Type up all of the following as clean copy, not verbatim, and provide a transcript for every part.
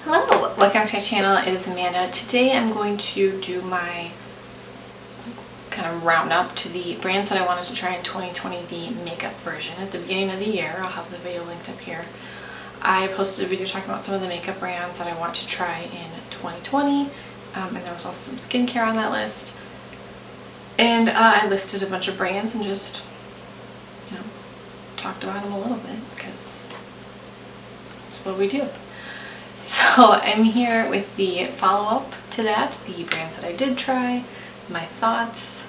Hello, welcome to my channel. It is Amanda. Today I'm going to do my kind of roundup to the brands that I wanted to try in 2020, the makeup version. At the beginning of the year, I'll have the video linked up here, I posted a video talking about some of the makeup brands that I want to try in 2020, and there was also some skincare on that list. And I listed a bunch of brands and just, talked about them a little bit because that's what we do. So I'm here with the follow-up to that, the brands that I did try, my thoughts,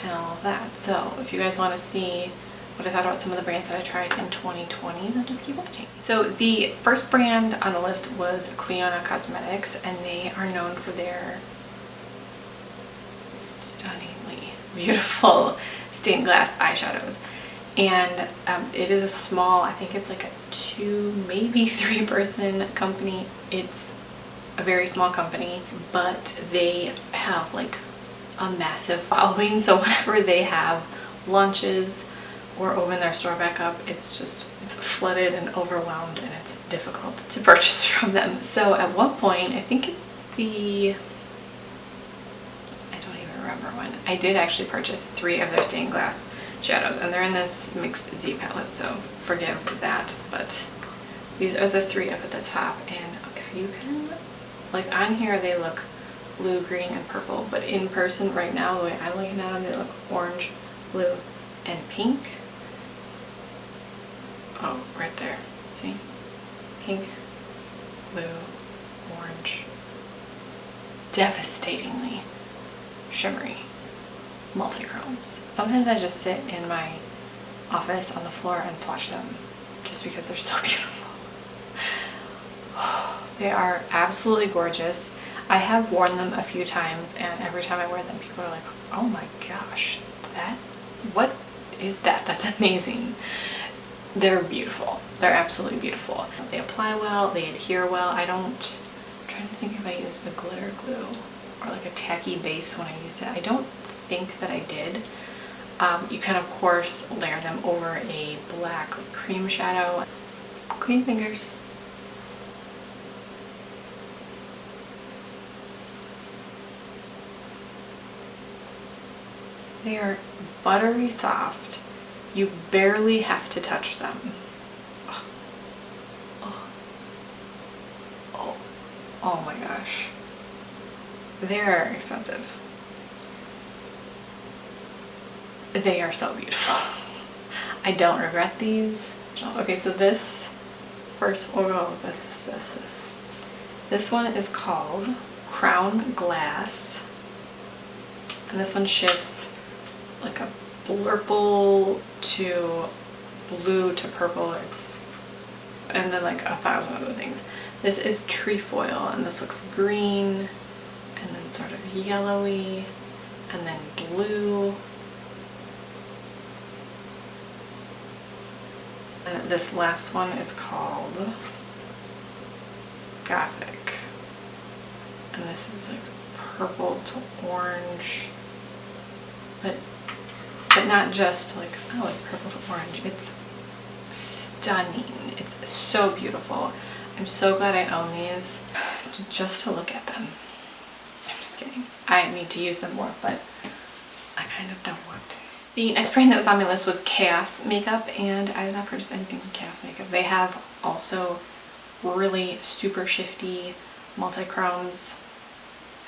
and all of that. So if you guys want to see what I thought about some of the brands that I tried in 2020, then just keep watching. So the first brand on the list was Cleona Cosmetics, and they are known for their stunningly beautiful stained glass eyeshadows. And it is a small, I think it's like a 2, maybe 3 person company. It's a very small company, but they have like a massive following. So whenever they have launches or open their store back up, it's flooded and overwhelmed, and it's difficult to purchase from them. So at one point, I think I don't even remember when, I did actually purchase 3 of their stained glass shadows, and they're in this mixed Z palette, so forgive that, but these are the 3 up at the top. And if you can, like on here they look blue, green, and purple, but in person right now, the way I'm looking at them, they look orange, blue, and pink. Oh, right there, see? Pink, blue, orange, devastatingly shimmery multi-chromes. Sometimes I just sit in my office on the floor and swatch them just because they're so beautiful. They are absolutely gorgeous. I have worn them a few times, and every time I wear them, people are like, oh my gosh, what is that? That's amazing. They're beautiful. They're absolutely beautiful. They apply well, they adhere well. I'm trying to think if I used a glitter glue or like a tacky base when I used it. I don't think that I did. You can of course layer them over a black cream shadow. Clean fingers. They are buttery soft. You barely have to touch them. Oh my gosh. They're expensive. They are so beautiful. I don't regret these. Okay, so this first, we'll go with this. This one is called Crown Glass, and this one shifts like a purple to blue to purple. And then like 1,000 other things. This is trefoil, and this looks green, and then sort of yellowy, and then blue. And this last one is called Gothic, and this is like purple to orange, but not just like, oh, it's purple to orange. It's stunning. It's so beautiful. I'm so glad I own these just to look at them. I'm just kidding. I need to use them more, but I kind of don't want to. The next brand that was on my list was Chaos Makeup, and I did not purchase anything from Chaos Makeup. They have also really super shifty multi-chromes.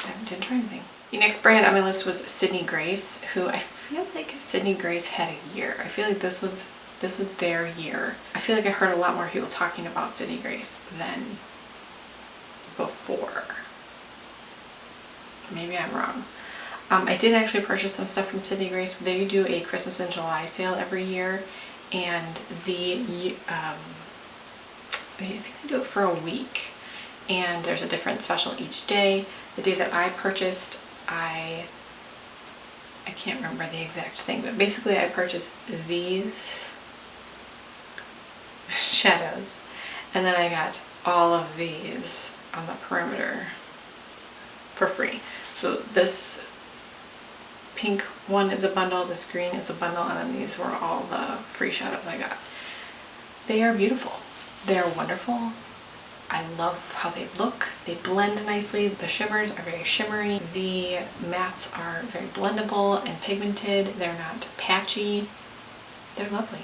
I didn't try anything. The next brand on my list was Sydney Grace, who I feel like Sydney Grace had a year. I feel like this was their year. I feel like I heard a lot more people talking about Sydney Grace than before. Maybe I'm wrong. I did actually purchase some stuff from Sydney Grace. They do a Christmas in July sale every year, and I think they do it for a week, and there's a different special each day. The day that I purchased, I can't remember the exact thing, but basically I purchased these shadows, and then I got all of these on the perimeter for free. So this pink one is a bundle, this green is a bundle, and then these were all the free shadows I got. They are beautiful. They're wonderful. I love how they look. They blend nicely. The shimmers are very shimmery. The mattes are very blendable and pigmented. They're not patchy. They're lovely.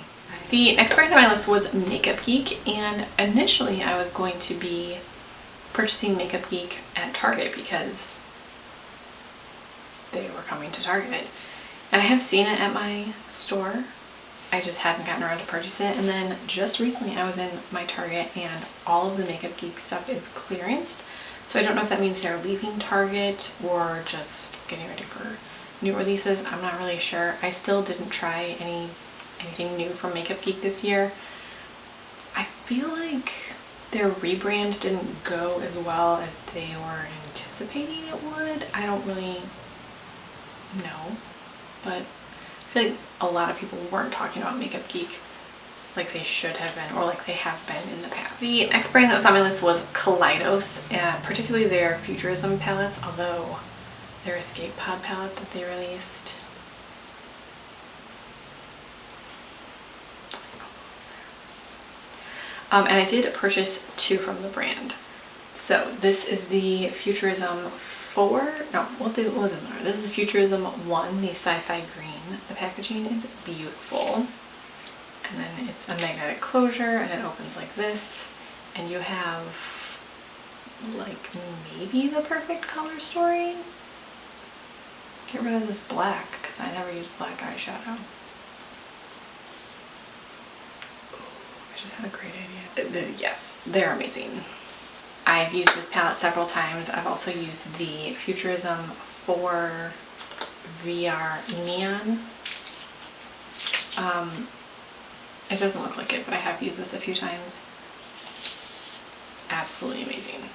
The next brand on my list was Makeup Geek, and initially I was going to be purchasing Makeup Geek at Target because they were coming to Target. And I have seen it at my store. I just hadn't gotten around to purchase it. And then just recently I was in my Target and all of the Makeup Geek stuff is clearanced. So I don't know if that means they're leaving Target or just getting ready for new releases. I'm not really sure. I still didn't try anything new from Makeup Geek this year. I feel like their rebrand didn't go as well as they were anticipating it would. I don't really know, but I feel like a lot of people weren't talking about Makeup Geek like they should have been, or like they have been in the past. The next brand that was on my list was Collidos, particularly their Futurism palettes, although their Escape Pod palette that they released. And I did purchase 2 from the brand. So this is the Futurism 4, no, what does it matter? This is the Futurism 1, the Sci-Fi Green. The packaging is beautiful. And then it's a magnetic closure and it opens like this. And you have like maybe the perfect color story. Get rid of this black because I never use black eyeshadow. I just had a great idea. Yes, they're amazing. I've used this palette several times. I've also used the Futurism 4 VR Neon. It doesn't look like it, but I have used this a few times. Absolutely amazing.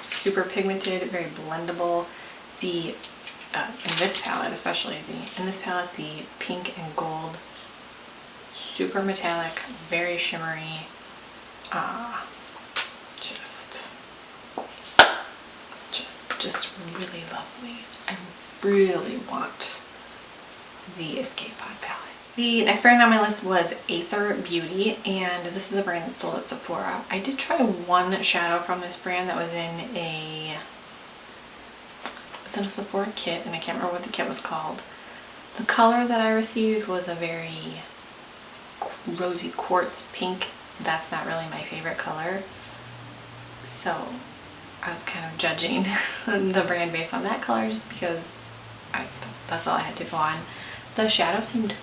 Super pigmented, very blendable. In this palette, especially in this palette, the pink and gold, super metallic, very shimmery. Just really lovely. I really want the Escape Pod palette. The next brand on my list was Aether Beauty, and this is a brand that sold at Sephora. I did try one shadow from this brand that was in a Sephora kit, and I can't remember what the kit was called. The color that I received was a very rosy quartz pink. That's not really my favorite color. So I was kind of judging the brand based on that color just because that's all I had to go on. The shadow seemed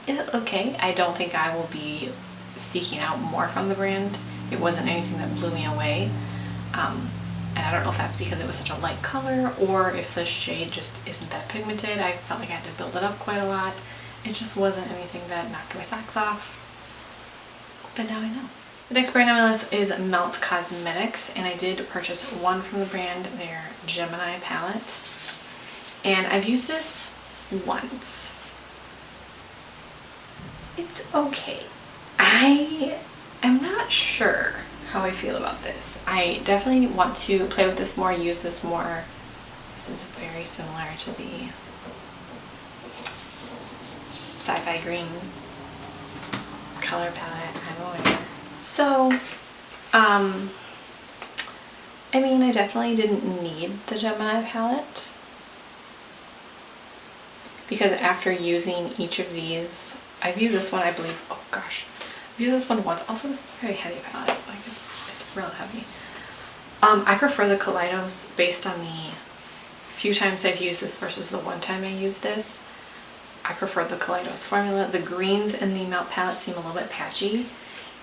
okay. I don't think I will be seeking out more from the brand. It wasn't anything that blew me away. And I don't know if that's because it was such a light color or if the shade just isn't that pigmented. I felt like I had to build it up quite a lot. It just wasn't anything that knocked my socks off. But now I know. The next brand on my list is Dominique Cosmetics, and I did purchase one from the brand, their Gemini palette. And I've used this once. It's okay. I am not sure how I feel about this. I definitely want to play with this more, use this more. This is very similar to the Sci-Fi Green color palette. I'm aware. So, I mean, I definitely didn't need the Gemini palette because after using each of these, I've used this one, I believe, oh gosh, I've used this one once. Also, this is a very heavy palette, like it's real heavy. I prefer the Collidos based on the few times I've used this versus the one time I used this. I prefer the Collidos formula. The greens in the Melt palette seem a little bit patchy.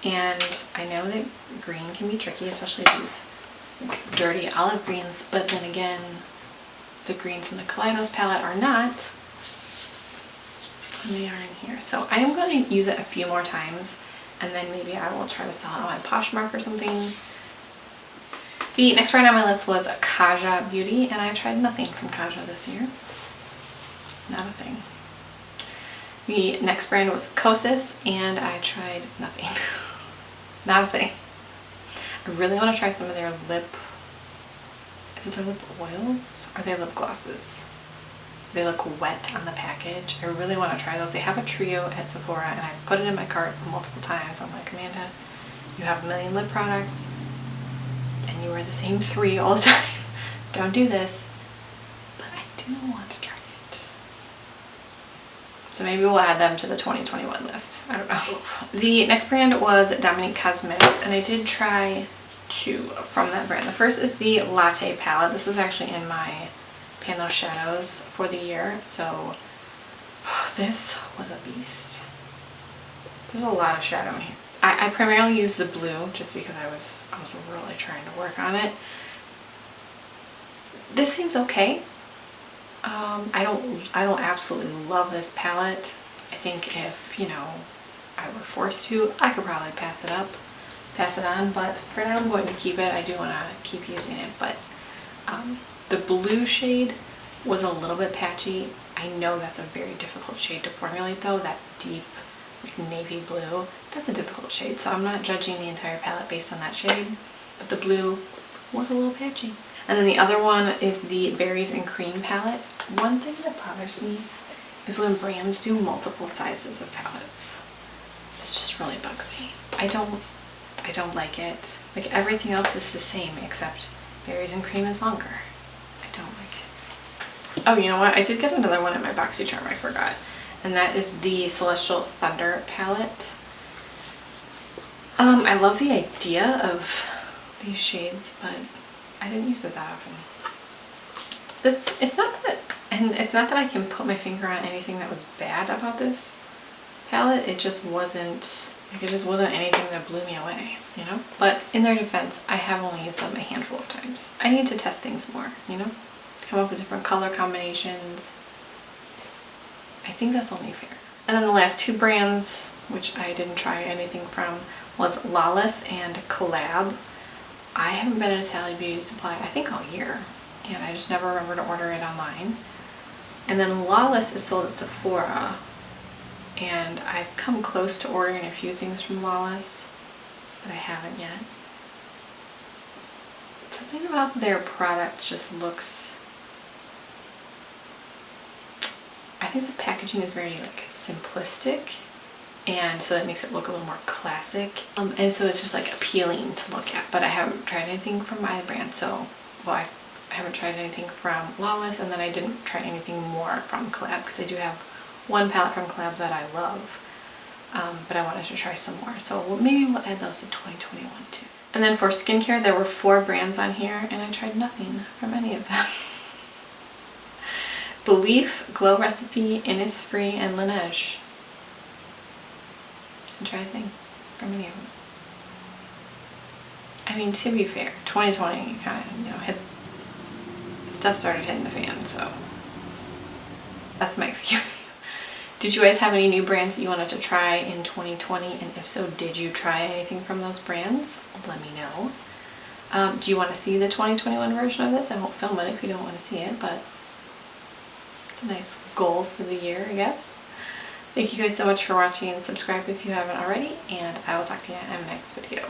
And I know that green can be tricky, especially these dirty olive greens, but then again, the greens in the Collidos palette are not, and they are in here. So I am going to use it a few more times, and then maybe I will try to sell it on my Poshmark or something. The next brand on my list was Kaja Beauty, and I tried nothing from Kaja this year. Not a thing. The next brand was Kosas, and I tried nothing. Not a thing. I really want to try some of their is it their lip oils? Or their lip glosses? They look wet on the package. I really want to try those. They have a trio at Sephora, and I've put it in my cart multiple times. I'm like, Amanda, you have a million lip products. the same 3 all the time. Don't do this. But I do want to try it. So maybe we'll add them to the 2021 list. I don't know. The next brand was Dominique Cosmetics, and I did try 2 from that brand. The first is the Latte palette. This was actually in my Pan Those Shadows for the year, so this was a beast. There's a lot of shadow in here. I primarily use the blue just because I was really trying to work on it. This seems okay. I don't absolutely love this palette. I think if, you know, I were forced to, I could probably pass it on, but for now I'm going to keep it. I do want to keep using it, but the blue shade was a little bit patchy. I know that's a very difficult shade to formulate though, that deep like navy blue. That's a difficult shade, so I'm not judging the entire palette based on that shade, but the blue was a little patchy. And then the other one is the Berries and Cream palette. One thing that bothers me is when brands do multiple sizes of palettes. This just really bugs me. I don't like it. Like everything else is the same except Berries and Cream is longer. I don't like it. Oh, you know what? I did get another one in my BoxyCharm, I forgot. And that is the Celestial Thunder palette. I love the idea of these shades, but I didn't use it that often. It's not that I can put my finger on anything that was bad about this palette. It just wasn't anything that blew me away, you know? But in their defense, I have only used them a handful of times. I need to test things more, you know? Come up with different color combinations. I think that's only fair. And then the last 2 brands, which I didn't try anything from, was Lawless and Collab. I haven't been at a Sally Beauty Supply, I think all year, and I just never remember to order it online. And then Lawless is sold at Sephora, and I've come close to ordering a few things from Lawless, but I haven't yet. Something about their product just looks... I think the packaging is very like simplistic, and so it makes it look a little more classic. And so it's just like appealing to look at, but I haven't tried anything from either brand. So, well, I haven't tried anything from Lawless, and then I didn't try anything more from Collab because I do have one palette from Collab that I love, but I wanted to try some more. So maybe we'll add those to 2021 too. And then for skincare, there were 4 brands on here, and I tried nothing from any of them. Belief, Glow Recipe, Innisfree, and Menage. Didn't try a thing from any of them. I mean, to be fair, 2020 kind of, you know, stuff started hitting the fan, so that's my excuse. Did you guys have any new brands that you wanted to try in 2020? And if so, did you try anything from those brands? Let me know. Do you want to see the 2021 version of this? I won't film it if you don't want to see it, but it's a nice goal for the year, I guess. Thank you guys so much for watching, and subscribe if you haven't already, and I will talk to you in my next video.